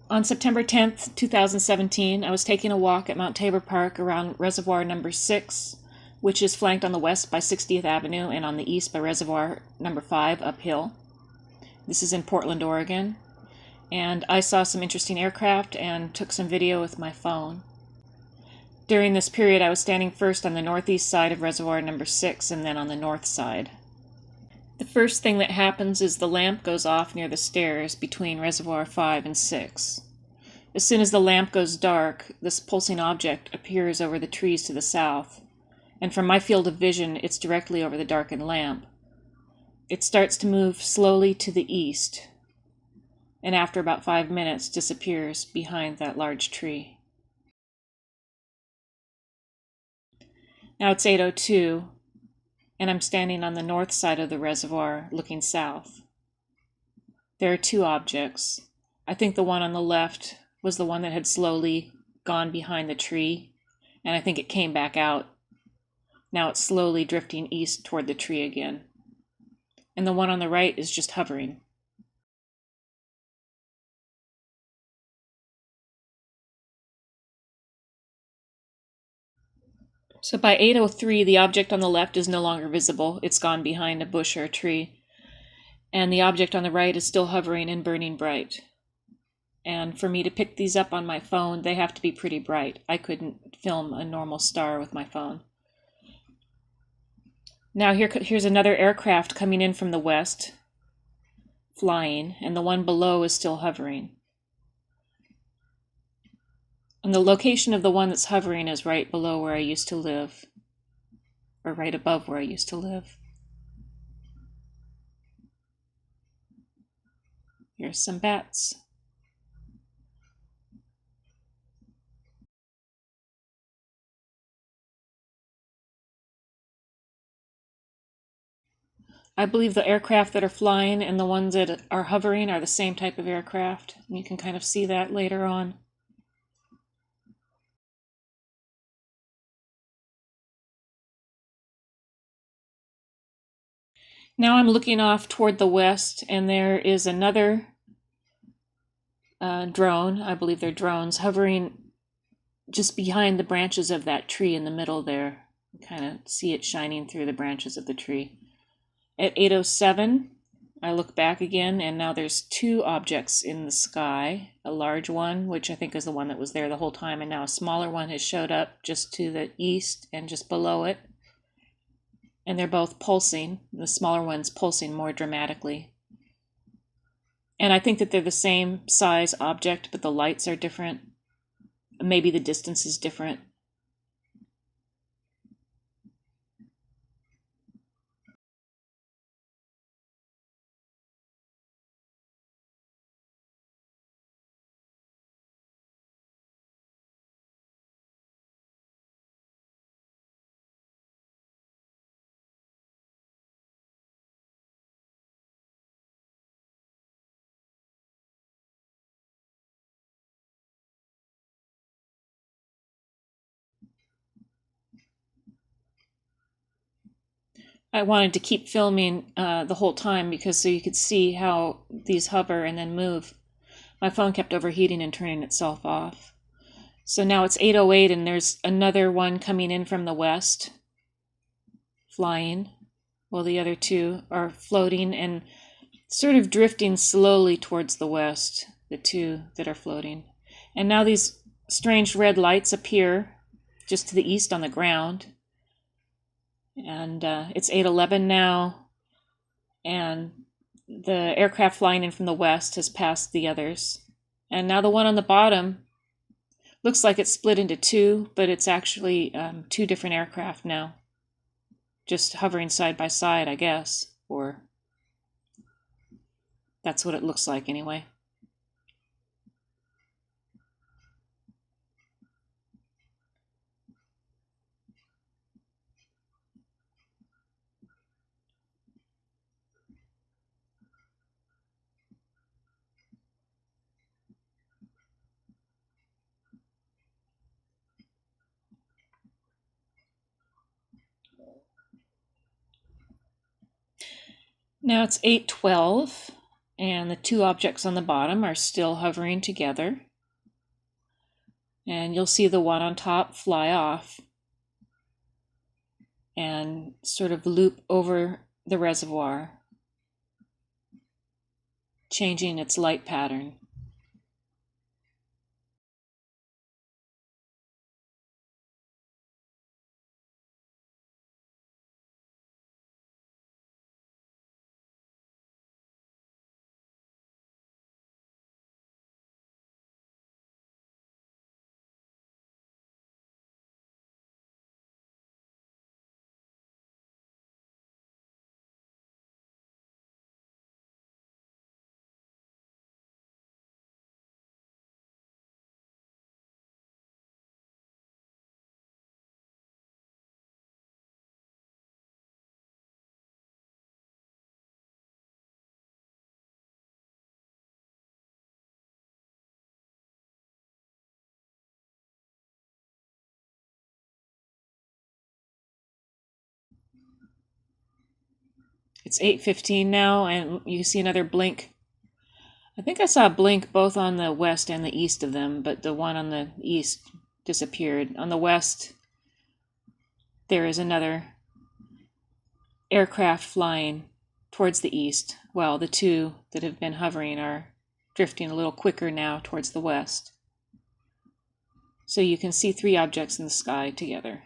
On September 10th, 2017, I was taking a walk at Mount Tabor Park around Reservoir Number 6, which is flanked on the west by 60th Avenue and on the east by Reservoir Number 5 uphill. This is in Portland, Oregon, and I saw some interesting aircraft and took some video with my phone. During this period, I was standing first on the northeast side of Reservoir Number 6 and then on the north side. The first thing that happens is the lamp goes off near the stairs between Reservoir 5 and 6. As soon as the lamp goes dark, this pulsing object appears over the trees to the south, and from my field of vision, it's directly over the darkened lamp. It starts to move slowly to the east, and after about 5 minutes disappears behind that large tree. Now it's 8:02, and I'm standing on the north side of the reservoir looking south. There are two objects. I think the one on the left was the one that had slowly gone behind the tree, and I think it came back out. Now it's slowly drifting east toward the tree again. And the one on the right is just hovering. So by 8:03, the object on the left is no longer visible. It's gone behind a bush or a tree. And the object on the right is still hovering and burning bright. And for me to pick these up on my phone, they have to be pretty bright. I couldn't film a normal star with my phone. Now here's another aircraft coming in from the west, flying, and the one below is still hovering. And the location of the one that's hovering is right below where I used to live, or right above where I used to live. Here's some bats. I believe the aircraft that are flying and the ones that are hovering are the same type of aircraft. You can kind of see that later on. Now I'm looking off toward the west, and there is another drone, I believe they're drones, hovering just behind the branches of that tree in the middle there. You kind of see it shining through the branches of the tree. At 8:07, I look back again, and now there's two objects in the sky. A large one, which I think is the one that was there the whole time, and now a smaller one has showed up just to the east and just below it. And they're both pulsing. The smaller one's pulsing more dramatically. And I think that they're the same size object, but the lights are different. Maybe the distance is different. I wanted to keep filming the whole time because so you could see how these hover and then move. My phone kept overheating and turning itself off. So now it's 8:08 and there's another one coming in from the west, flying, while the other two are floating and sort of drifting slowly towards the west, the two that are floating. And now these strange red lights appear just to the east on the ground. And it's 8:11 now, and the aircraft flying in from the west has passed the others. And now the one on the bottom looks like it's split into two, but it's actually two different aircraft now, just hovering side by side, I guess, or that's what it looks like anyway. Now it's 8:12, And the two objects on the bottom are still hovering together. And you'll see the one on top fly off and sort of loop over the reservoir, changing its light pattern. It's 8:15 now, and you see another blink. I think I saw a blink both on the west and the east of them, but the one on the east disappeared. On the west, there is another aircraft flying towards the east, while the two that have been hovering are drifting a little quicker now towards the west. So you can see three objects in the sky together.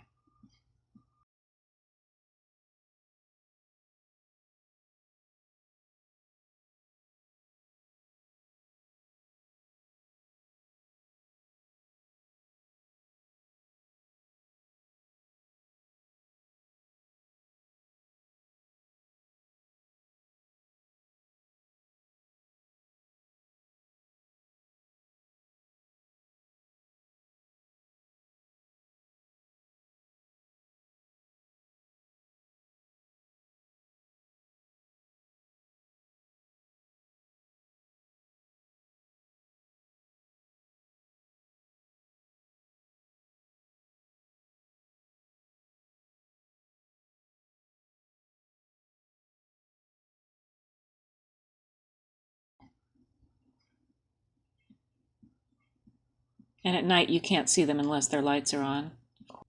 And at night you can't see them unless their lights are on.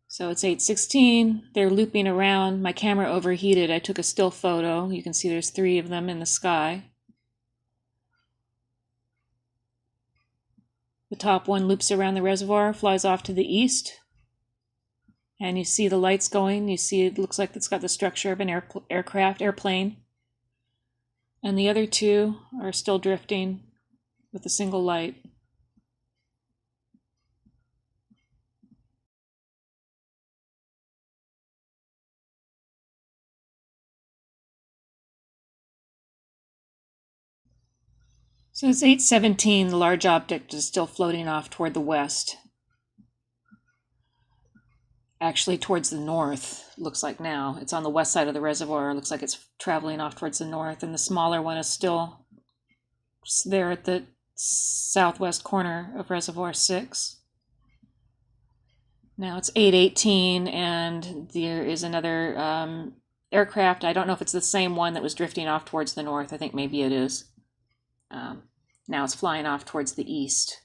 So it's 8:16, they're looping around. My camera overheated. I took a still photo. You can see there's three of them in the sky. The top one loops around the reservoir, flies off to the east. And you see the lights going. You see it looks like it's got the structure of an airplane. And the other two are still drifting with a single light. So it's 8:17. The large object is still floating off toward the west. Actually, towards the north, looks like now. It's on the west side of the reservoir. It looks like it's traveling off towards the north. And the smaller one is still there at the southwest corner of Reservoir 6. Now it's 8:18, and there is another aircraft. I don't know if it's the same one that was drifting off towards the north. I think maybe it is. Now it's flying off towards the east.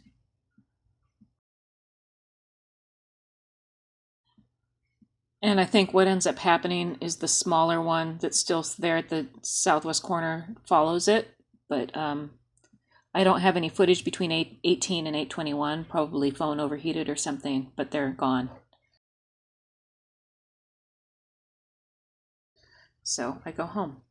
And I think what ends up happening is the smaller one that's still there at the southwest corner follows it. But I don't have any footage between 8:18 and 8:21. Probably phone overheated or something, but they're gone. So I go home.